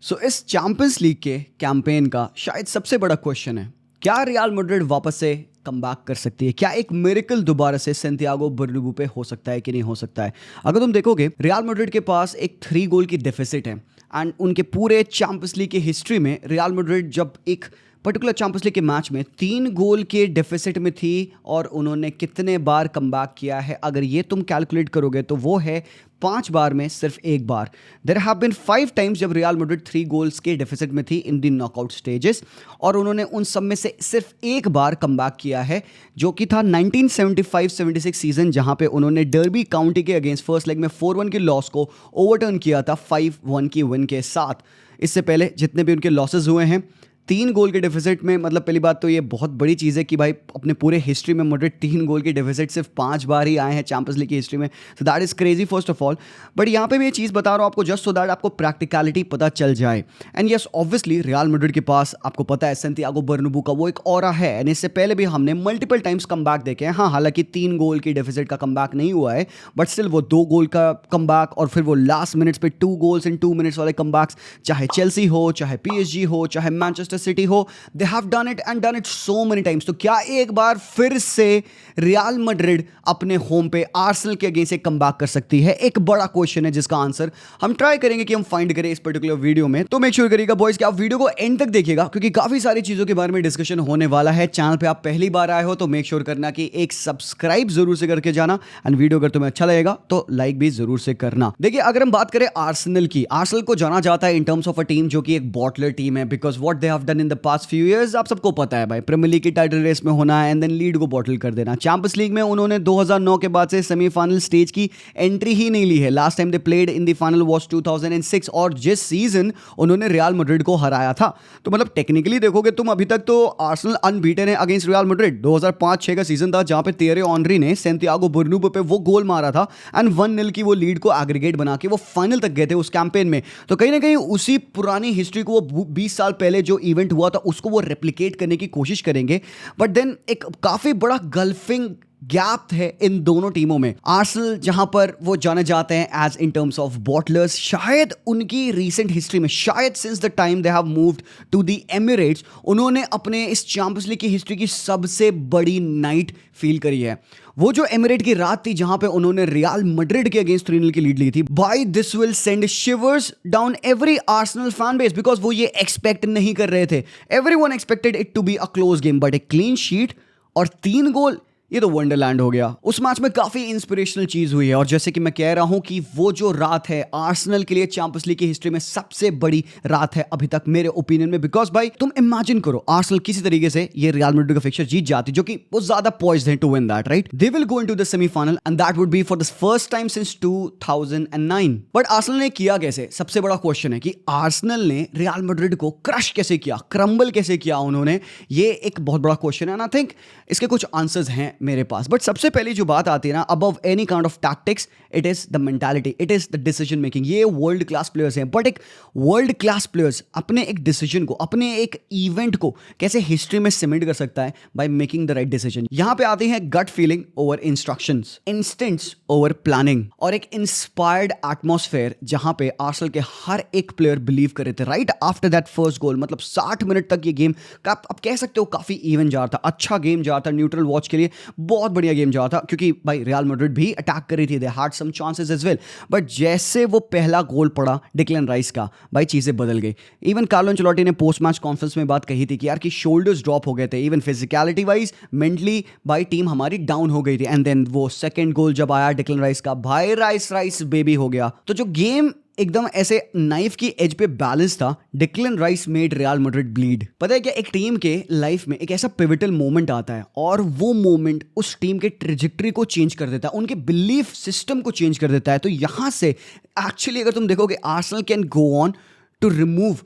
इस champions league के campaign का शायद सबसे बड़ा क्वेश्चन है, क्या रियल मैड्रिड वापस से कमबैक कर सकती है? क्या एक मिरेकल दोबारा से सैंटियागो बर्नब्यू पे हो सकता है कि नहीं हो सकता है? अगर तुम देखोगे, रियल मैड्रिड के पास एक 3 गोल की डेफिसिट है एंड उनके पूरे चैंपियंस लीग की हिस्ट्री में रियल मैड्रिड जब एक पर्टिकुलर चैंपियंस लीग के मैच में 3 गोल के डेफिसिट में थी और उन्होंने कितने बार कमबैक किया है, अगर ये तुम कैलकुलेट करोगे तो वो है 5 बार में सिर्फ 1 बार। देयर हैव बीन 5 टाइम्स जब रियल मैड्रिड 3 गोल्स के डेफिसिट में थी इन द नॉकआउट स्टेजेस, और उन्होंने उन सब में से सिर्फ 1 बार कमबैक किया है, जो कि था 1975-76 सीजन, जहां पे उन्होंने डर्बी काउंटी के अगेंस्ट फर्स्ट लेग में 4-1 की लॉस को ओवरटर्न किया था 5-1 की विन के साथ। इससे पहले जितने भी उनके लॉसेज हुए हैं 3 गोल के डेफिसिट में, मतलब पहली बात तो ये बहुत बड़ी चीज़ है कि भाई अपने पूरे हिस्ट्री में मैड्रिड 3 गोल के डेफिसिट सिर्फ 5 बार ही आए हैं चैंपियंस लीग की हिस्ट्री में। So that is crazy first of all. But यहाँ पे मैं ये चीज़ बता रहा हूँ आपको जस्ट सो दैट आपको प्रैक्टिकलिटी पता चल जाए। And yes, obviously real Madrid के पास आपको पता है सैंटियागो बर्नब्यू का वो एक ऑरा है, एंड इससे पहले भी हमने मल्टीपल टाइम्स कमबैक देखे हैं। हाँ, हालांकि 3 गोल की डेफिसिट का कमबैक नहीं हुआ है, बट स्टिल वो 2 गोल का कमबैक और फिर वो लास्ट मिनट्स पे 2 गोल्स इन 2 मिनट्स वाले कमबैक्स, चाहे चेल्सी हो, चाहे PSG हो, चाहे मैनचेस्टर सिटी हो, they have done it so many times। तो क्या एक बार फिर से रियल मैड्रिड अपने होम पे आर्सेनल के अगेंस्ट एक कमबैक कर सकती है? एक बड़ा क्वेश्चन है जिसका आंसर हम ट्राई करेंगे कि हम फाइंड करें इस पर्टिकुलर वीडियो में। तो मेक श्योर करिएगा बॉयज कि आप वीडियो को एंड तक देखिएगा, क्योंकि काफी सारी चीजों के बारे में डिस्कशन होने वाला है। चैनल पे आप पहली बार आए हो तो मेक श्योर करना कि एक सब्सक्राइब जरूर से करके जाना, एंड वीडियो अगर तुम्हें अच्छा लगेगा तो लाइक भी जरूर से करना। देखिए, अगर हम बात करें आर्सेनल की, आर्सेनल को जाना जाता है इन टर्म्स ऑफ अ टीम जो कि एक बॉटलर टीम है, because what they have done in the past few years आप सबको पता है भाई। प्रीमियर लीग की टाइटल रेस में होना है एंड देन लीड को बॉटल कर देना। चैंपियंस लीग में उन्होंने 2009 के बाद से सेमीफाइनल स्टेज की एंट्री ही नहीं ली है। Last time they played in the final was 2006, और जिस सीजन उन्होंने रियल मैड्रिड को हराया था। तो मतलब टेक्निकली देखोगे तुम, अभी तक तो आर्सेनल अनबीटन है अगेंस्ट रियल मैड्रिड। 2005-6 का सीजन था जहां पे थियरी ऑनरी ने सैंटियागो बर्नब्यू पे वो गोल मारा था एंड 1-0 की वो लीड को एग्रीगेट बना के वो फाइनल तक गए थे उस कैंपेन में। तो कहीं ना कहीं उसी पुरानी हिस्ट्री को, वो 20 साल पहले जो इवेंट हुआ था उसको वो रेप्लिकेट करने की कोशिश करेंगे। बट देन एक काफी बड़ा गल्फिंग गैप है इन दोनों टीमों में। आर्सेनल जहां पर वो जाने जाते हैं as in terms of bottlers, शायद उनकी रीसेंट हिस्ट्री में, शायद since the time they have moved to the Emirates, उन्होंने अपने इस चैंपियंस लीग की हिस्ट्री की सबसे बड़ी नाइट फील करी है। वो जो एमिरेट की रात थी जहां पे उन्होंने रियल मैड्रिड के अगेंस्ट 3-0 की लीड ली थी। By this will send shivers down every Arsenal fan base, because वो ये एक्सपेक्ट नहीं कर रहे थे। Everyone expected it to be a close game, but a clean sheet और 3 गोल, ये तो वंडरलैंड हो गया। उस मैच में काफी इंस्पिरेशनल चीज हुई है, और जैसे कि मैं कह रहा हूं कि वो जो रात है आर्सेनल के लिए चैंपियंस लीग की हिस्ट्री में सबसे बड़ी रात है अभी तक मेरे ओपिनियन में। बिकॉज भाई तुम इमेजिन करो, आर्सेनल किसी तरीके से ये रियल मैड्रिड का फिक्चर जीत जाती, जो कि वो ज्यादा पॉइज्ड है to win that, right? They will go into the semifinal and that would be for the first time since 2009। But Arsenal ने किया कैसे? सबसे बड़ा क्वेश्चन है कि आर्सेनल ने रियल मैड्रिड को क्रश कैसे किया, क्रम्बल कैसे किया उन्होंने? ये एक बहुत बड़ा क्वेश्चन है, एंड आई थिंक इसके कुछ आंसर्स हैं मेरे पास। बट सबसे पहली जो बात आती है ना, above any kind of tactics, it is the mentality, it is the decision making. ये वर्ल्ड क्लास प्लेयर्स हैं, बट एक वर्ल्ड क्लास प्लेयर्स अपने एक डिसीजन को, अपने एक इवेंट को कैसे हिस्ट्री में सिमेंट कर सकता है? By making the right decision. यहां पे आती है gut feeling over instructions, instincts over planning, और एक इंस्पायर्ड एटमॉस्फेयर जहां पे आर्सेनल के हर एक प्लेयर बिलीव कर रहे थे right after that first goal. मतलब 60 मिनट तक ये गेम का आप कह सकते हो काफी इवन जा रहा था, अच्छा गेम जा रहा था, न्यूट्रल वॉच के लिए बहुत बढ़िया गेम जा रहा था, क्योंकि भाई रियल मैड्रिड भी अटैक कर रही थी, they had some chances as well. But जैसे वो पहला गोल पड़ा डिक्लेन राइस का, भाई चीजें बदल गई। इवन कार्लो एंचेलोटी ने पोस्ट मैच कॉन्फ्रेंस में बात कही थी कि यार कि शोल्डर्स ड्रॉप हो गए थे, इवन फिजिकलिटी वाइज, मेंटली भाई टीम हमारी डाउन हो गई थी। एंड देन वो सेकंड गोल जब आया डिक्लेन राइस का, भाई राइस बेबी हो गया। तो जो गेम एकदम ऐसे नाइफ की एज पे बैलेंस था, decline rice made real Madrid bleed. पता है क्या, एक टीम के लाइफ में एक ऐसा पिवटल मोमेंट आता है, और वो मोमेंट उस टीम के ट्रेजेक्टरी को चेंज कर देता है, उनके बिलीफ सिस्टम को चेंज कर देता है। तो यहां से एक्चुअली अगर तुम देखोगे, Arsenal can go on to remove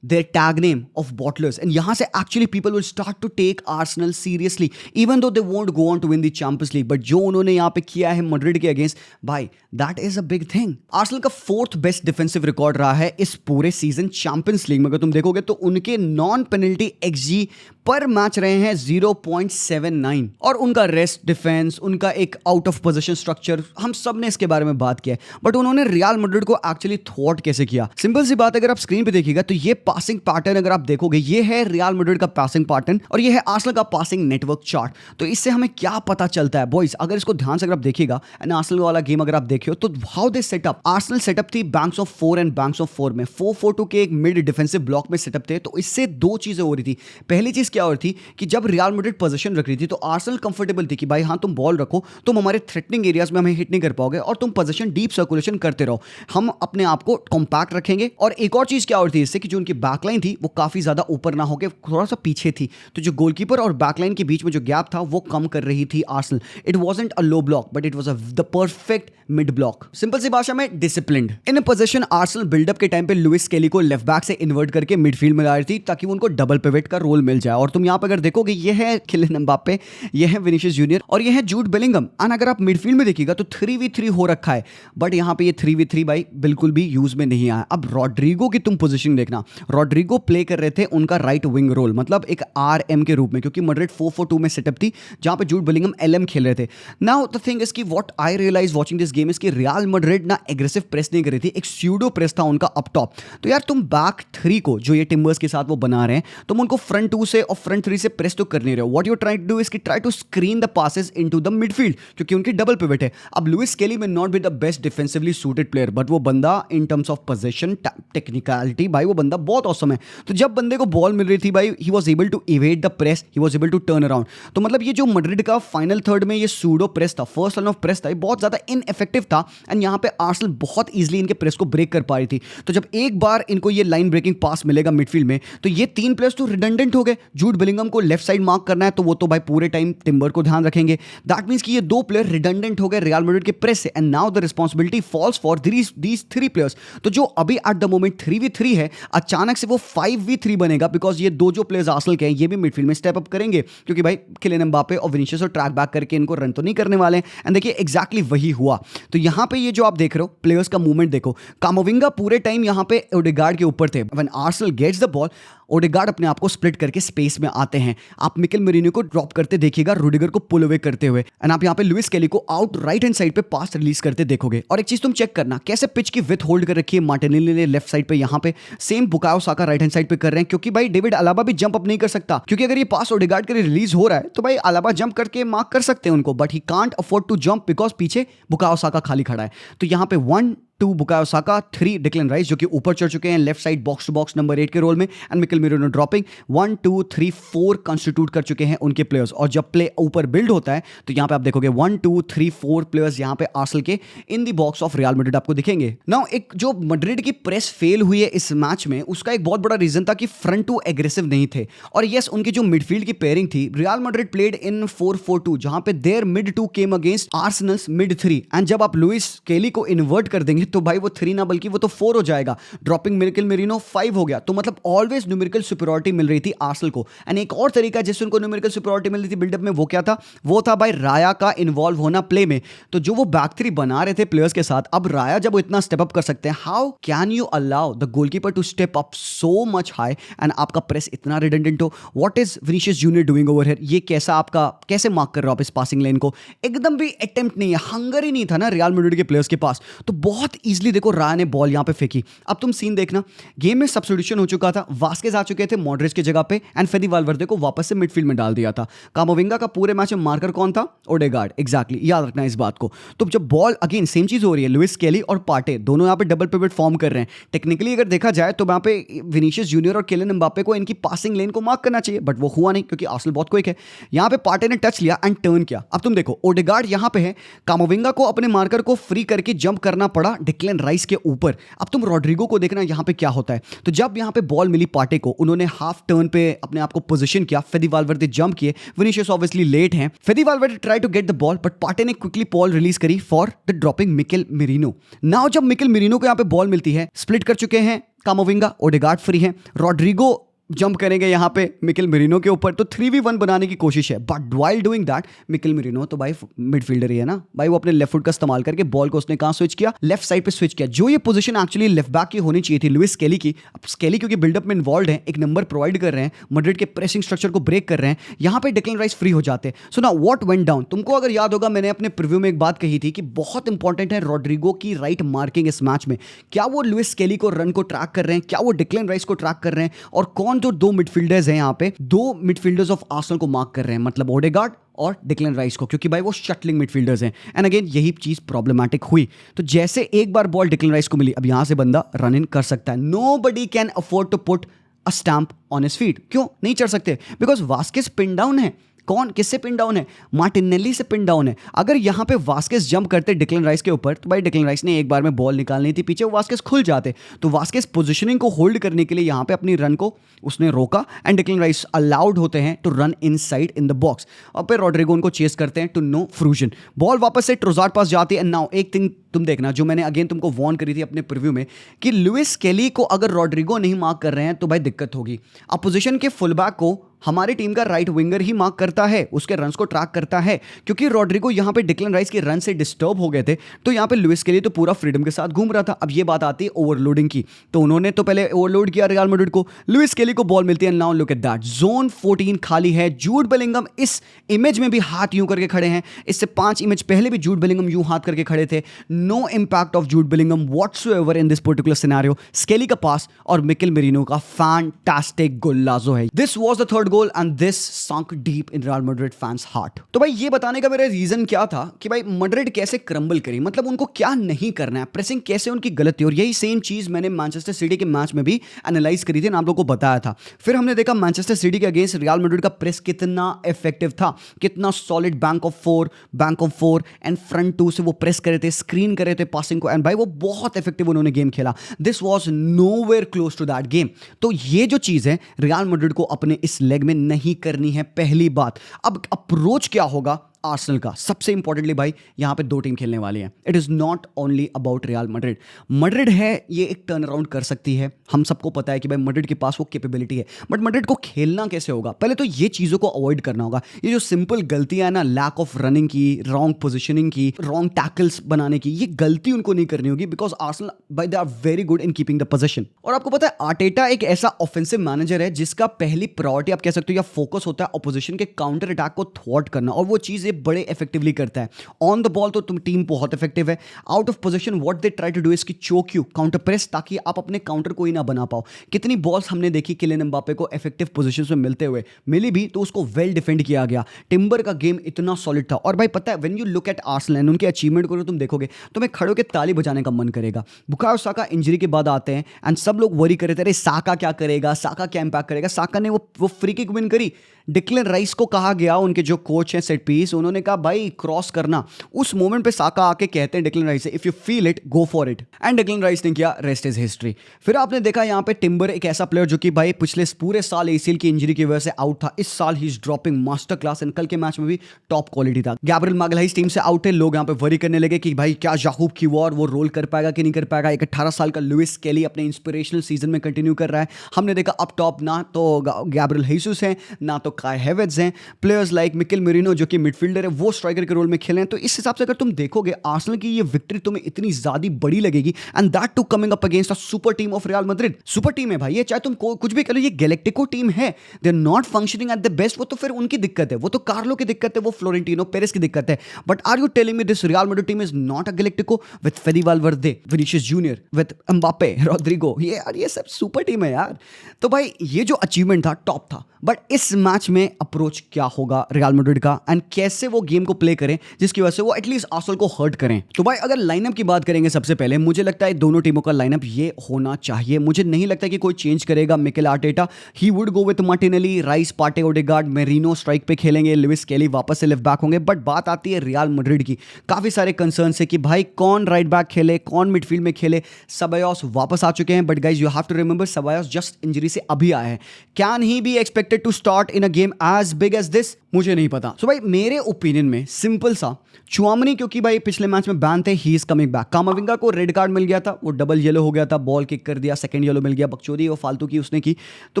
their tag name of bottlers, and यहाँ से actually people will start to take Arsenal seriously even though they won't go on to win the Champions League, but जो उन्होंने यहाँ पे किया है Madrid के against, भाई that is a big thing. Arsenal का 4th बेस्ट डिफेंसिव रिकॉर्ड रहा है इस पूरे सीजन चैंपियंस लीग में। अगर तुम देखोगे तो उनके नॉन पेनल्टी XG पर मैच रहे हैं 0.79, और उनका रेस्ट डिफेंस, उनका एक आउट ऑफ पोजीशन स्ट्रक्चर, हम सब ने इसके बारे में बात किया है। बट उन्होंने रियल मैड्रिड को एक्चुअली थ्वॉट कैसे किया? सिंपल सी बात, अगर आप स्क्रीन पे देखिएगा तो ये पासिंग पैटर्न अगर आप देखोगे, ये है रियल मैड्रिड का पासिंग पैटर्न और ये है आर्सेनल का पासिंग नेटवर्क चार्ट। तो इससे हमें क्या पता चलता है बॉयज, अगर इसको ध्यान से अगर आप देखिएगा एंड आर्सेनल वाला गेम अगर आप देखिए तो how they setup, Arsenal setup थी banks of 4 and banks of 4 में, 4-4-2 के एक मिड डिफेंसिव ब्लॉक में सेटअप थे। तो इससे दो चीजें हो रही थी। पहली चीज क्या हो रही थी कि जब रियल मैड्रिड पोजीशन रख रही थी तो आर्सेनल कंफर्टेबल थी कि भाई हाँ तुम बॉल रखो, तुम हमारे थ्रेटनिंग एरियाज में हमें हिट नहीं कर पाओगे और तुम पोजीशन डीप सर्कुलेशन करते रहो, हम अपने आप को कॉम्पैक्ट रखेंगे। और एक और चीज क्या हो रही थी इससे कि जो उनकी बैकलाइन थी वो काफी ज्यादा ऊपर ना होकर थोड़ा सा पीछे थी, तो जो गोलकीपर और बैकलाइन के बीच में जो गैप था वो कम कर रही थी Arsenal. It wasn't a low block but it was the perfect mid block. Simple सी भाषा में disciplined. In position Arsenal buildup के टाइम पे लुइस केली को लेफ्ट बैक से इन्वर्ट करके मिडफील्ड में ला रही थी ताकि उनको डबल पिवट का रोल मिल जाए। और तुम यहां पर अगर देखोगे ये है किलियन एम्बाप्पे, ये है विनीशियस जूनियर और ये है जूड बेलिंगम। एंड अगर आप मिडफील्ड में देखिएगा तो 3v3 हो रखा है, बट यहां पे ये 3v3 भाई बिल्कुल भी यूज में नहीं आया। अब रॉड्रिगो की तुम पोजीशन देखना, रॉड्रिगो प्ले कर रहे थे उनका राइट विंग रोल, मतलब एक RM के रूप में, क्योंकि मैड्रिड 4-4-2 में सेटअप थी जहां पे जूड बेलिंगम LM खेल रहे थे। नाउ द थिंग इज कि what I realise watching this game is कि रियल मैड्रिड ना एग्रेसिव प्रेस नहीं कर रही थी, एक स्यूडो प्रेस था उनका अप टॉप। तो यार तुम बैक 3 को जो ये टिम्बर्स के साथ वो बना रहे हैं, तुम उनको फ्रंट 2 से और फ्रंट 3 से प्रेस तो कर नहीं रहे हो। What you try to do is कि try to screen the passes into the midfield, क्योंकि उनकी डबल पिवट है। अब Louise Kelly may not be the best defensively suited player, but वो बंदा in terms of position technicality भाई वो बंदा बहुत ऑसम है। तो जब बंदे को बॉल मिल रही थी भाई he was able to evade the press, he was able to turn around. तो मतलब ये जो मैड्रिड का फाइनल थर्ड में ये सूडो प्रेस था, फर्स्ट लाइन ऑफ प्रेस था, ये बहुत ज्यादा इनइफेक्टिव था एंड यहाँ पे आर्सेनल बहुत इजीली इनके प्रेस को ब्रेक कर पा रही थी। तो जब एक बार इनको ये लाइन ब्रेकिंग पास मिलेगा मिडफील्ड में तो ये 3 प्लेयर्स तो रिडंडेंट हो गए। जूड बेलिंगम को लेफ्ट साइड मार्क करना है तो वो तो भाई पूरे टाइम टिम्बर को ध्यान रखेंगे। दैट मींस कि ये 2 प्लेयर रिडंडेंट हो गए रियल मैड्रिड के प्रेस से and now the responsibility falls for these 3 players. तो जो अभी एट द मोमेंट 3v3 है अचानक से वो 5v3 बनेगा बिकॉज ये 2 जो प्लेयर्स आर्सेनल के हैं ये भी मिडफील्ड में स्टेप अप करेंगे, क्योंकि भाई किलियन एम्बाप्पे और विनीशियस और ट्रैक बैक करके इनको रन तो नहीं करने वाले हैं। एंड देखिए एग्जैक्टली वही हुआ। तो यहां पे ये जो आप देख रहे हो प्लेयर्स का मूवमेंट देखो, कामाविंगा पूरे टाइम यहां पे ओडेगार्ड के ऊपर थे। When Arsenal gets the ball Odegaard अपने आप को स्प्लिट करके स्पेस में आते हैं। आप मिकेल मेरिनो को ड्रॉप करते देखिएगा रुडिगर को पुल अवे करते हुए, एंड आप यहाँ पे लुइस केली को आउट राइट हैंड साइड पे पास रिलीज करते देखोगे। और एक चीज तुम चेक करना कैसे पिच की विथ होल्ड कर रखी है मार्टिनेली ने लेफ्ट साइड पे, यहाँ पे same Bukayo Saka right hand side पे कर रहे हैं, क्योंकि भाई डेविड अलाबा भी जंप अप नहीं कर सकता, क्योंकि अगर ये पास ओडेगार्ड के लिए रिलीज हो रहा है तो भाई अलाबा जंप करके मार्क कर सकते हैं उनको, but he can't afford to jump because पीछे बुकायो साका खाली खड़ा है। तो यहाँ पे 1-2 बुकायो साका, 3 डिक्लन राइस जो कि ऊपर चढ़ चुके हैं left side box to box number 8 के रोल में, and Mikel Merino dropping 1 2 3 4 constitute कर चुके हैं उनके प्लेयर्स। और जब प्ले ऊपर बिल्ड होता है तो यहां पे आप देखोगे 1 2 3 4 प्लेयर्स यहां पे आर्सेनल के इन the box of Real Madrid आपको दिखेंगे। नाउ एक जो मैड्रिड की प्रेस फेल हुई है इस मैच में उसका एक बहुत बड़ा रीजन था कि फ्रंट 2 एग्रेसिव नहीं थे, और यस उनकी जो मिडफील्ड की पेयरिंग थी रियल मैड्रिड प्लेड इन 4-4-2 जहां पे there mid 2 came against Arsenal's mid 3, and जब आप लुइस केली को इन्वर्ट कर देंगे तो भाई वो 3 ना बल्कि वो तो 4 हो जाएगा, ड्रॉपिंग मिकेल मेरिनो 5 हो गया। तो मतलब ऑलवेज न्यूमेरिकल सुपीरियरिटी मिल रही थी आर्सेनल को। एंड एक और तरीका जिससे उनको न्यूमेरिकल सुपीरियरिटी मिल रही थी बिल्डअप में वो क्या था, वो था भाई राया का इन्वॉल्व होना प्ले में। तो जो वो बैक 3 बना रहे थे प्लेयर्स के साथ, अब राया जब वो इतना स्टेप अप कर सकते हैं, how can you allow the goalkeeper to step up so much high and आपका प्रेस इतना रिडंडेंट हो? What is Vinicius Junior doing over here? ये कैसा आपका कैसे मार्क कर रहे हो आप इस पासिंग लाइन को? एकदम भी अटेम्प्ट नहीं है, हंगर ही नहीं था ना रियल मैड्रिड के प्लेयर्स के पास। तो बहुत इजीली देखो राया ने बॉल यहां पे फेंकी। अब तुम सीन देखना, गेम में सब्स्टिट्यूशन हो चुका था, वास्केज आ चुके थे मॉड्रिच की जगह पे एंड फेदी वाल्वर्दे को वापस से मिडफील्ड में डाल दिया था। कामाविंगा का पूरे मैच में मार्कर कौन था? ओडेगार्ड। एग्जैक्टली, याद रखना इस बात को। तो जब बॉल अगेन सेम चीज हो रही है, लुइस केली और पार्टे दोनों यहां पे डबल पिवट फॉर्म कर रहे हैं। टेक्निकली अगर देखा जाए तो वहां पे विनीशियस जूनियर और किलियन एम्बाप्पे को इनकी पासिंग लेन को मार्क करना चाहिए, बट वो हुआ नहीं क्योंकि आर्सेनल बहुत क्विक है। यहां पे पार्टे ने टच लिया एंड टर्न किया। अब तुम देखो ओडेगार्ड यहां पे है, कामाविंगा को अपने मार्कर को फ्री करके जंप करना पड़ा डिक्लेन राइस के ऊपर। अब तुम रॉड्रिगो को देखना यहाँ पे क्या होता है। तो जब यहाँ पे बॉल मिली पार्टे को, उन्होंने हाफ टर्न पे अपने आप को पोजीशन किया, फेदी वाल्वर्दे जंप किए, विनीशियस ऑब्वियसली लेट हैं, Fede Valverde try to get the ball but Partey ने क्विकली बॉल रिलीज करी for the dropping Mikel Merino. Now जब मिकेल मेरिनो को यहाँ पे बॉल मिलती है, स्प्लिट कर चुके हैं कामाविंगा, ओडेगार्ड फ्री है, रॉड्रिगो जंप करेंगे यहाँ पे मिकेल मेरिनो के ऊपर, तो 3v1 बनाने की कोशिश है। But while doing that Mikel merino तो भाई मिडफील्डर ही है ना भाई, वो अपने लेफ्ट फुट का इस्तेमाल करके बॉल को उसने कहाँ स्विच किया, लेफ्ट साइड पे स्विच किया। जो ये पोजीशन एक्चुअली लेफ्ट बैक की होनी चाहिए थी लुइस स्केली की। अब स्केली क्योंकि बिल्डअप में इन्वॉल्व है, एक नंबर प्रोवाइड कर रहे हैं, मैड्रिड के प्रेसिंग स्ट्रक्चर को ब्रेक कर रहे हैं, यहाँ पे डिक्लेन राइस फ्री हो जाते हैं। So now what went down, तुमको अगर याद होगा मैंने अपने प्रीव्यू में एक बात कही थी कि बहुत इंपॉर्टेंट है रॉड्रिगो की राइट मार्किंग इस मैच में। क्या वो लुइस स्केली को रन को ट्रैक कर रहे हैं, क्या वो डिक्लेन राइस को ट्रैक कर रहे हैं, और कौन जो दो मिडफील्डर्स हैं यहाँ पे, दो मिडफील्डर्स ऑफ आर्सेनल को मार्क कर रहे हैं, मतलब ओडेगार्ड और डिक्लेन राइस को, क्योंकि भाई वो शटलिंग मिडफील्डर्स हैं। एंड अगेन यही चीज प्रॉब्लमैटिक हुई। तो जैसे एक बार बॉल डिक्लेन राइस को मिली, अब यहां से बंदा रन इन कर सकता है। Nobody can afford to put a stamp on his feet. क्यों नहीं चढ़ सकते? बिकॉज वास्केस पिन डाउन है। कौन किससे पिन डाउन है? मार्टिनेली से पिन डाउन है। अगर यहां पे वास्केस जंप करते डिक्लेन राइस के ऊपर, तो भाई डिक्लेन राइस ने एक बार में बॉल निकालनी थी पीछे, वो वास्केस खुल जाते। तो वास्केस पोजीशनिंग को होल्ड करने के लिए यहां पे अपनी रन को उसने रोका, एंड डिक्लेन राइस अलाउड होते हैं to run inside in the box. और फिर रॉड्रिगो उनको चेस करते हैं टू नो फ्रूजन। बॉल वापस से ट्रोजार्ड पास जाती है। एंड नाउ एक थिंग तुम देखना, जो मैंने अगेन तुमको वार्न करी थी अपने प्रीव्यू में, कि लुइस स्केली को अगर रॉड्रिगो नहीं मार्क कर रहे हैं तो भाई दिक्कत होगी। अपोजिशन के फुलबैक को हमारी टीम का राइट विंगर ही मार्क करता है, उसके रन्स को ट्रैक करता है, क्योंकि रॉड्रिगो यहां पे डिक्लेन राइस के रन से डिस्टर्ब हो गए थे। तो यहां पे लुइस स्केली तो पूरा फ्रीडम के साथ घूम रहा था। अब ये बात आती है ओवरलोडिंग की, तो उन्होंने तो पहले ओवरलोड किया रियल मैड्रिड को, लुइस स्केली को बॉल मिलती है। Now look at that, zone 14 खाली है। जूड बेलिंगम इस इमेज में भी हाथ यूं करके खड़े हैं, इससे 5 इमेज पहले भी जूड बेलिंगम यूं हाथ करके खड़े थे। No impact of Jude Bellingham whatsoever in this particular scenario. Skelly का पास और मिकेल मेरिनो का फैंटास्टिक गोलाजो है। This was the third goal and this sunk deep in Real Madrid fans heart। तो भाई ये बताने का मेरा रीजन क्या था कि भाई मैड्रिड कैसे क्रम्बल करी, मतलब उनको क्या नहीं करना है, प्रेसिंग कैसे उनकी गलत थी। और यही सेम चीज मैंने मैनचेस्टर सिटी के मैच में भी एनालाइज करी थी, आप लोगों को बताया था। फिर हमने देखा मैनचेस्टर सिटी के अगेंस्ट रियल मैड्रिड का प्रेस कितना इफेक्टिव था, कितना solid bank of four and front two से वो प्रेस करे थे, स्क्रीन करे थे पासिंग को, एंड भाई वो बहुत इफेक्टिव उन्होंने गेम खेला। This was nowhere close to that game. तो ये जो चीज है रियल मैड्रिड को अपने इस लेग में नहीं करनी है, पहली बात। अब अप्रोच क्या होगा आर्सेनल का? सबसे इंपॉर्टेंटली भाई यहां पे दो टीम खेलने वाली हैं। It is not only about real Madrid. Madrid है, ये एक टर्न अराउंड कर सकती है, हम सबको पता है कि भाई मैड्रिड के पास वो कैपेबिलिटी है, बट मैड्रिड को खेलना कैसे होगा? पहले तो ये चीजों को अवॉइड करना होगा। ये जो सिंपल गलतियां है ना, लैक ऑफ रनिंग की, रॉन्ग पोजिशनिंग की, रॉन्ग टैकल्स बनाने की, ये गलती उनको नहीं करनी होगी, बिकॉज आर्सेनल भाई they are very good in keeping the position. और आपको पता है आर्टेटा एक ऐसा ऑफेंसिव मैनेजर है जिसका पहली प्रायोरिटी आप कह सकते हो या फोकस होता है ऑपोजिशन के काउंटर अटैक को थ्वार्ट करना, और वो चीज बड़े इफेक्टिवली करता है। ऑन द बॉल तो तुम टीम बहुत इफेक्टिव है, out of position what they try to do is की चोक यू, काउंटर प्रेस, ताकि आप अपने काउंटर को ही ना बना पाओ। कितनी बॉल्स हमने देखी किलियन एम्बापे को इफेक्टिव पोजीशंस में मिलते हुए, मिली भी तो उसको वेल डिफेंड किया गया। टिम्बर का गेम इतना सॉलिड था। और भाई पता है when you look at Arsenal and उनके अचीवमेंट को तुम देखोगे तुम्हें खड़े होकर ताली बजाने का मन करेगा। बुकायो साका इंजरी के बाद आते हैं एंड सब लोग वरी कर रहे थे, अरे साका क्या करेगा, साका क्या इंपैक्ट करेगा। साका ने वो फ्री किक विन करी। डिक्लेन राइस को कहा गया, उनके जो कोच हैं सेट पीस, उन्होंने कहा भाई क्रॉस करना। उस मोमेंट पे साका आके कहते हैं डिक्लेन राइस से, if you feel it go for it, and decline rice ने किया, रेस्ट इज हिस्ट्री। फिर आपने देखा यहाँ पे टिम्बर एक ऐसा प्लेयर जो कि भाई पिछले पूरे साल एसीएल की इंजरी की वजह से आउट था, इस साल he is dropping master class, and कल के मैच में भी टॉप क्वालिटी था। गैब्रियल मैगलाइस टीम से आउट है, लोग यहाँ पे वरी करने लगे कि भाई क्या याकूब किवॉर वो रोल कर पाएगा कि नहीं कर पाएगा। एक 18 साल का लुइस स्केली अपने इंस्पिरेशनल सीजन में कंटिन्यू कर रहा है। हमने देखा अप टॉप ना तो गैब्रियल हेसुस हैं, ना तो काय हेवर्ट्ज हैं, प्लेयर्स लाइक मिकेल मेरिनो जो कि मिडफील्डर है वो स्ट्राइकर के रोल में खेले हैं। तो इस हिसाब से अगर तुम देखोगे आर्सेनल की ये विक्ट्री तुम्हें इतनी ज्यादा बड़ी लगेगी, and that too coming up against a super team of Real Madrid. Super team है भाई ये, चाहे तुम कुछ भी करो, ये गैलेक्टिको टीम है, they are not functioning at the best. वो तो फिर उनकी दिक्कत है, वो तो कार्लो की दिक्कत है, वो फ्लोरेंटिनो पेरेस की दिक्कत है। But are you telling me this Real Madrid team is not a galactico with Fede Valverde, Vinicius Junior, with Mbappe, Rodrygo, ये सब सुपर टीम है यार। तो भाई ये जो अचीवमेंट था टॉप था, बट इस मैच में अप्रोच क्या होगा रियल मैड्रिड का, एंड कैसे वैसे वो गेम को प्ले करें जिसकी वजह से वो एटलीस्ट आर्सेनल को हर्ट करें। तो भाई अगर लाइनअप की बात करेंगे सबसे पहले मुझे लगता है दोनों टीमों का लाइनअप ये होना चाहिए। मुझे नहीं लगता कि कोई चेंज करेगा। Mikel Arteta he would go with Martinelli, rice, Partey, Odegaard, merino strike पे खेलेंगे, लुइस केली वापस से लेफ्ट बैक होंगे। बट बात आती है रियल मैड्रिड की, काफी सारे कंसर्न है कि भाई कौन राइट बैक खेले, कौन मिडफील्ड में खेले। सबायोस वापस आ चुके हैं but guys you have to remember Ceballos just injury से अभी आया है। Can he be expected to start in a game as big as this? मुझे नहीं पता। सो भाई मेरे ओपिनियन में सिंपल सा, चुआमनी क्योंकि भाई पिछले मैच में बैन थे, ही इज कमिंग बैक। कामाविंगा को रेड कार्ड मिल गया था, वो डबल येलो हो गया था, बॉल किक कर दिया, सेकंड येलो मिल गया, बकचोदी वो फालतू की उसने की, तो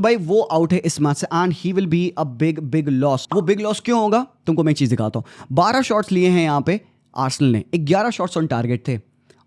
भाई वो आउट है इस मैच से and he will be a big big loss. वो बिग लॉस क्यों होगा तुमको मैं एक चीज दिखाता हूं। 12 शॉट्स लिए हैं यहाँ पे आर्सेनल ने, 11 शॉट्स ऑन टारगेट थे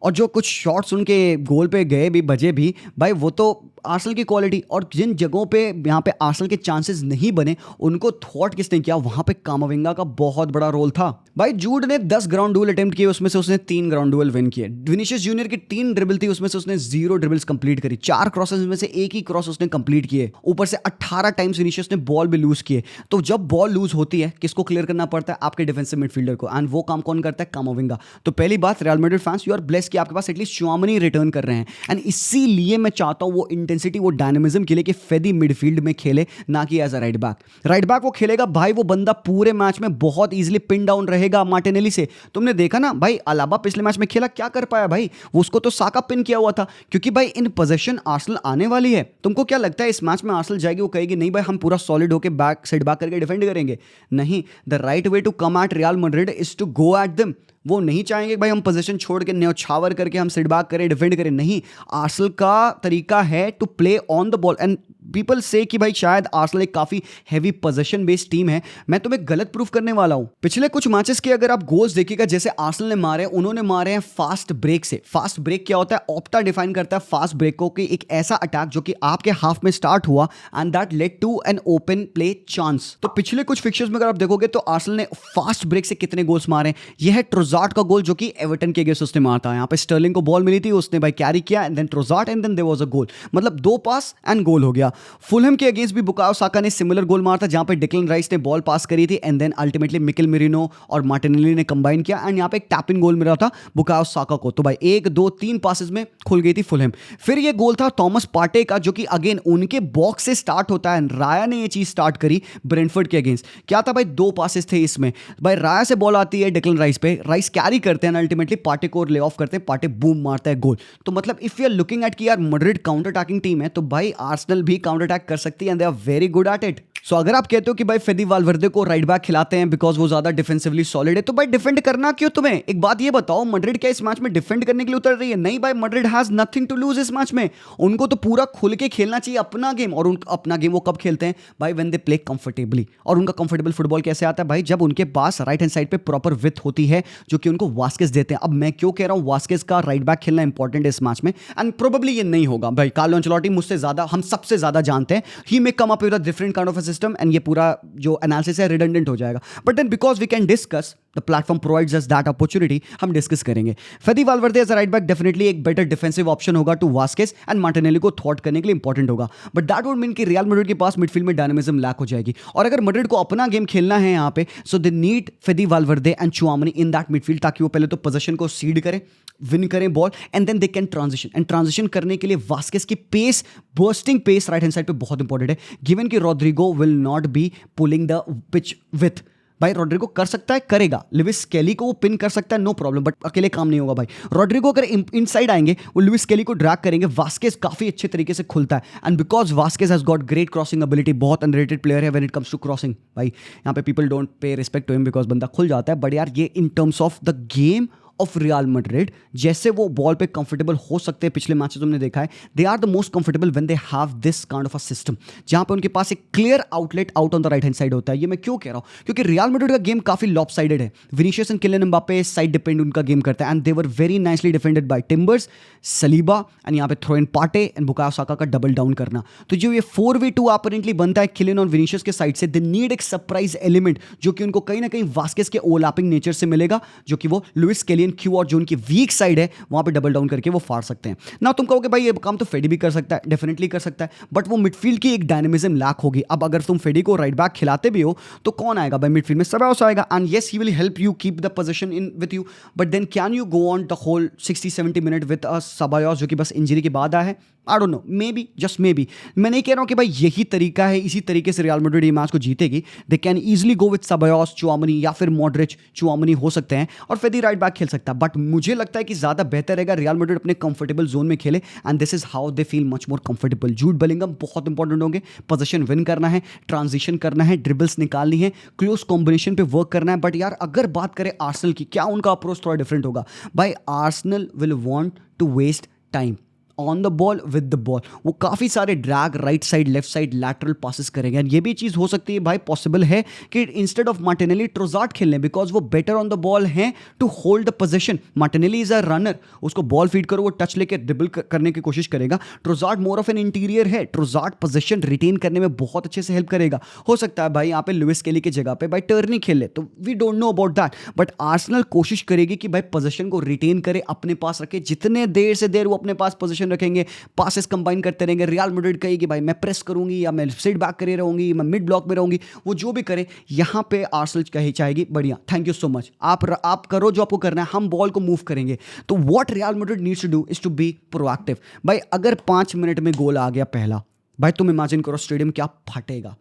और जो कुछ शॉट्स उनके गोल पे गए भी, बजे भी, भाई वो तो आर्सेनल की क्वालिटी। और जिन जगहों पे यहाँ पे आर्सेनल के चांसेस नहीं बने उनको थॉट किसने किया, वहां पे कामाविंगा का बहुत बड़ा रोल था। भाई जूड ने 10 ग्राउंड डुअल अटेम्प्ट किए, उसमें से उसने 3 ग्राउंड डुअल विन किए। विनीशियस जूनियर की 3 ड्रिबल थी, उसमें से उसने 0 ड्रिबल्स कंप्लीट करी। 4 क्रॉसेस में से एक ही क्रॉस उसने कंप्लीट किए। ऊपर से 18 टाइम्स विनीशियस ने बॉल भी लूज किए। तो जब बॉल लूज होती है किसको क्लियर करना पड़ता है? आपके डिफेंसिव मिडफील्डर को, एंड वो काम कौन करता है? कामाविंगा। तो पहली बात, Real Madrid fans you are blessed कि आपके पास एटलीस्ट चुआमनी रिटर्न कर रहे हैं एंड इसीलिए मैं चाहता हूं वो इंटेंसिटी, वो डायनामिज्म के लिए कि फेदी मिडफील्ड में खेले, ना कि as a right back. Right back वो खेलेगा भाई, वो बंदा पूरे मैच में बहुत इजीली पिन डाउन रहेगा मार्टिनेली से। तुमने देखा ना भाई, अलाबा पिछले मैच में खेला, क्या कर पाया भाई? वो उसको तो साका पिन किया हुआ था क्योंकि भाई इन पोजीशन आर्सेनल आने वाली है। तुमको क्या लगता है इस मैच में आर्सेनल जाएगी, वो कहेगी नहीं भाई हम पूरा सॉलिड होकर बैक सेट बैक करके डिफेंड करेंगे? नहीं, the right way to come at Real Madrid is to go at them. वो नहीं चाहेंगे भाई हम पोजीशन छोड़ के न्यौछावर करके हम सिट बैक करें, डिफेंड करें। नहीं, आर्सेनल का तरीका है to play on the ball and people से कि भाई शायद आर्सेनल एक काफी हैवी पोजीशन बेस्ड टीम है। मैं तुम्हें गलत प्रूफ करने वाला हूं। पिछले कुछ मैचेस के अगर आप गोल्स देखिएगा, जैसे आर्सेनल ने मारे, उन्होंने मारे हैं फास्ट ब्रेक से। फास्ट ब्रेक क्या होता है? ऑप्टा डिफाइन करता है फास्ट ब्रेक को कि एक ऐसा अटैक जो कि आपके हाफ में स्टार्ट हुआ and that led to an open play chance. तो पिछले कुछ फिक्चर्स में अगर आप देखोगे तो आर्सेनल ने फास्ट ब्रेक से कितने गोल्स मारे। यह है ट्रोजार्ड का गोल जो कि एवर्टन के अगेंस्ट उसने मारा था। यहाँ पे स्टर्लिंग को बॉल मिली थी, उसने भाई कैरी किया and then Trossard and then there was a goal. मतलब 2 पास एंड गोल हो गया। फुलहम के अगेंस्ट भी बुकायो साका ने सिमिलर गोल मारा था, जहां पे डिक्लन राइस ने बॉल पास करी थी and then ultimately Mikel Merino और मार्टिनेली ने कंबाइन किया एंड यहाँ पे एक टैप इन गोल मिला था बुकायो साका को। तो भाई 1 2 3 पासेस में खुल गई थी फुलहम। फिर ये गोल था थॉमस पार्टे का जो कि अगेन उनके बॉक्स से स्टार्ट होता है। राया ने ये चीज स्टार्ट करी ब्रेंटफोर्ड के अगेंस्ट। क्या था भाई? 2 पासेस थे इसमें। भाई राया से बॉल आती है डिक्लन राइस पे, राइस कैरी करते हैं अल्टीमेटली पार्टे को ले ऑफ करते हैं, पार्टे बूम मारता है गोल। तो मतलब if you are looking at कि यार मैड्रिड काउंटर अटैकिंग टीम है, तो भाई आर्सेनल भी काउंटर अटैक कर सकती है and they are very good at it. So अगर आप कहते हो कि भाई फेदी वालवर्दे को राइट बैक खिलाते हैं बिकॉज वो ज्यादा डिफेंसिवली सॉलिड है, तो भाई डिफेंड करना क्यों तुम्हें? एक बात ये बताओ, मैड्रिड क्या इस मैच में डिफेंड करने के लिए उतर रही है? नहीं भाई, Madrid has nothing to lose इस मैच में। उनको तो पूरा खुल के खेलना चाहिए अपना गेम। और उनका अपना गेम वो कब खेलते हैं भाई? When they play comfortably. और उनका कंफर्टेबल फुटबॉल कैसे आता है भाई? जब उनके पास राइट हैंड साइड पे प्रॉपर विथ होती है जो कि उनको वास्केस देते हैं। अब मैं क्यों कह रहा हूं वास्केस का राइट बैक खेलना इंपॉर्टेंट है इस मैच में, एंड प्रोबेबली ये नहीं होगा भाई। कार्लो एंचेलोटी मुझसे ज्यादा, हम सबसे ज्यादा जानते हैं, he may come up with a different kind of a system and ये पूरा जो एनालिसिस है रिडंडेंट हो जाएगा। But then because we can discuss, the platform provides us that opportunity, हम डिस्कस करेंगे। Fede Valverde as a right back definitely एक better defensive option होगा टू वास्केस एंड मार्टिनेली को थॉट करने के लिए इंपॉर्टेंट होगा। बट दैट वुड मीन कि रियल मैड्रिड के पास मिडफील्ड में डायनामिज्म लैक हो जाएगी। और अगर मैड्रिड को अपना गेम खेलना है यहाँ पे, so they need Fede Valverde and Tchouameni in that midfield, ताकि वो पहले तो पोजीशन को सीड करें, विन करें ball and then they can transition. And transition करने के लिए वास्केस की pace, bursting pace right hand side पे बहुत इंपॉर्टेंट है, गिवन कि Rodrygo will not be pulling the pitch with. भाई रोड्रिगो कर सकता है, करेगा, लुइस केली को वो पिन कर सकता है, नो प्रॉब्लम, बट अकेले काम नहीं होगा भाई। रोड्रिगो अगर इनसाइड आएंगे, वो लुइस केली को ड्रैग करेंगे, वास्केस काफी अच्छे तरीके से खुलता है। And because Vazquez has got great crossing ability, बहुत अंडररेटेड प्लेयर है when it comes to crossing. भाई यहाँ पे people don't pay respect to him because बंदा खुल जाता है, बट यार ये in terms of the game of Real Madrid, जैसे वो बॉल पे कंफर्टेबल हो सकते हैं पिछले मैचेस तुमने देखा है, they are the most comfortable when they have this kind of a system, जहां पे उनके पास एक clear outlet out on the right hand side होता है। ये मैं क्यों कह रहा हूं? क्योंकि रियल मैड्रिड का गेम काफी लॉपसाइडेड है। Vinicius and Kylian Mbappe side depend उनका गेम करता है and they were very nicely defended by Timbers, Saliba and यहाँ पे throw in Partey and Bukayo Saka का डबल डाउन करना। तो जो ये 4v2 अपरेंटली बनता है किलियन और विनीशियस के साइड से, दे नीड एक सरप्राइज एलिमेंट जो कि उनको कहीं ना कहीं वास्केस के ओवरलैपिंग नेचर से मिलेगा, जो कि वो लुइस केली लेन क्यू और जो उनकी वीक साइड है वहां पे डबल डाउन करके वो फाड़ सकते हैं ना। तुम कहोगे भाई ये काम तो फेडी भी कर सकता है, डेफिनेटली कर सकता है, बट वो मिडफील्ड की एक डायनेमिज्म लैक होगी। अब अगर तुम फेडी को राइट बैक खिलाते भी हो तो कौन आएगा भाई मिडफील्ड में? सबैयोस आएगा, and yes he will help you keep the position in with you, but then can you go on the whole 60-70 minute with a Ceballos जो कि बस इंजरी के बाद आया है? I don't know, maybe, just maybe. मैं नहीं कह रहा हूं कि भाई यही तरीका है, इसी तरीके से रियल मैड्रिड ये मैच को जीतेगी। They can easily go with Ceballos, Tchouameni या फिर मॉडरिच, चुआमनी हो सकते हैं और फेडी राइट बैक खेल सकता है, बट मुझे लगता है कि ज्यादा बेहतर रहेगा रियल मैड्रिड अपने कंफर्टेबल जोन में खेले, and this is how they feel much more comfortable. Jude Bellingham बहुत इंपॉर्टेंट होंगे, पोजीशन विन करना है, ट्रांजिशन करना है, ड्रिबल्स निकालनी है, क्लोज कॉम्बिनेशन पे वर्क करना है। बट यार अगर बात करें आर्सेनल की, क्या उनका अप्रोच थोड़ा डिफरेंट होगा भाई? Arsenal will want to waste time on the ball with the ball. वो काफ़ी सारे drag, right side, left side, lateral passes करेंगे, एंड ये भी चीज़ हो सकती है भाई, पॉसिबल है कि इंस्टेड ऑफ मार्टिनेली ट्रोजार्ट खेल लें, बिकॉज वो बेटर ऑन द बॉल हैं to hold the position. Martinelli is a runner, उसको बॉल फीड करो, वो टच लेके ड्रिबल करने की कोशिश करेगा। Trossard more of an interior है, ट्रोजार्ट पोजीशन रिटेन करने में बहुत अच्छे से हेल्प करेगा। हो सकता है भाई यहाँ पे लुइस केली की जगह पे भाई टर्नी खेल ले, तो we don't know about that, but Arsenal कोशिश करेगी कि भाई पोजीशन को रिटेन करे, अपने पास रखे, जितने देर से देर वो अपने पास पोजीशन रखेंगे, पासेस कंबाइन करते रहेंगे। रियल मैड्रिड कहेगी भाई मैं प्रेस करूंगी या मैं साइड बैक करे रहूंगी, मैं मिड ब्लॉक में रहूंगी, वो जो भी करे, यहां पे आर्सेनल कही चाहेगी बढ़िया, थैंक यू सो मच, आप करो जो आपको करना है, हम बॉल को मूव करेंगे। तो what Real Madrid needs to do is to be proactive. भाई अगर 5 मिनट में गोल आ गया पहला, भाई तुम इमेजिन करो स्टेडियम क्या फटेगा।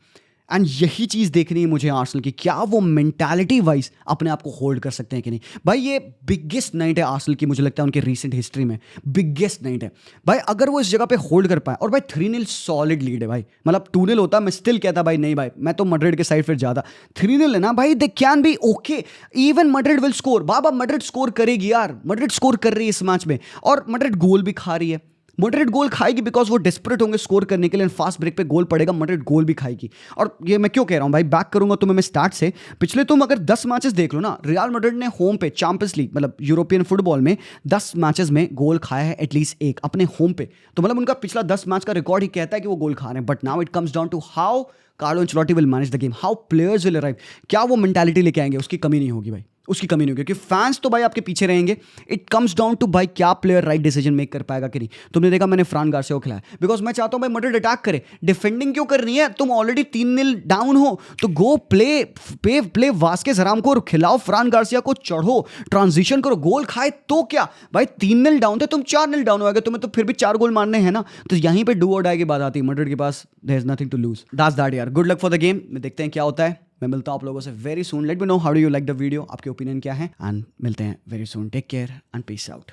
एंड यही चीज़ देखनी है मुझे आर्सेनल की, क्या वो मेंटालिटी वाइज अपने आप को होल्ड कर सकते हैं कि नहीं। भाई ये बिगेस्ट नाइट है आर्सेनल की, मुझे लगता है उनके रीसेंट हिस्ट्री में बिगेस्ट नाइट है भाई। अगर वो इस जगह पे होल्ड कर पाए, और भाई 3-0 सॉलिड लीड है भाई, मतलब 2-0 होता मैं स्टिल कहता भाई नहीं भाई, मैं तो मैड्रिड के साइड फिर ज़्यादा। 3-0 है ना भाई, they can be okay, even Madrid will score. Baba Madrid score करेगी यार, मैड्रिड स्कोर कर रही है इस मैच में, और मैड्रिड गोल भी खा रही है। मैड्रिड गोल खाएगी बिकॉज वो डेस्परेट होंगे स्कोर करने के लिए, फास्ट ब्रेक पे गोल पड़ेगा, मैड्रिड गोल भी खाएगी। और ये मैं क्यों कह रहा हूँ भाई, बैक करूंगा तुम्हें मैं स्टार्ट से, पिछले तुम अगर 10 मैचेस देख लो ना, रियल मैड्रिड ने होम पे चैंपियंस लीग मतलब यूरोपियन फुटबॉल में 10 मैचेस में गोल खाया है एटलीस्ट एक अपने होम पे। तो मतलब उनका पिछला 10 मैच का रिकॉर्ड ही कहता है कि वो गोल खा रहे हैं। But now it comes down to how Carlo Ancelotti will manage the game, how players will arrive, क्या वो मेंटालिटी लेके आएंगे, उसकी कमी नहीं होगी भाई, उसकी कमी नहीं होगी, क्योंकि फैंस तो भाई आपके पीछे रहेंगे। इट कम्स डाउन टू भाई क्या प्लेयर राइट डिसीजन मेक कर पाएगा कि नहीं। तुमने देखा मैंने फ्रान गार्सिया को खिलाया बिकॉज मैं चाहता हूं भाई मैड्रिड अटैक करे, डिफेंडिंग क्यों करनी है, तुम ऑलरेडी 3-0 डाउन हो तो गो प्ले वास्केस हराम को खिलाओ, फ्रान गार्सिया को चढ़ो, ट्रांजिशन करो, गोल खाए तो क्या भाई। 3-0 डाउन थे, तुम 4-0 डाउन हो गए, तुम्हें तो फिर भी 4 गोल मारने हैं ना। तो यहीं पे डू और डाई की बात आती है, मैड्रिड के पास there is nothing to lose, that's that यार। Good luck for the game, देखते हैं क्या होता है। मैं मिलता हूँ आप लोगों से very soon, let me know how do you like the video, आपके ओपिनियन क्या है, एंड मिलते हैं very soon. Take care and peace out.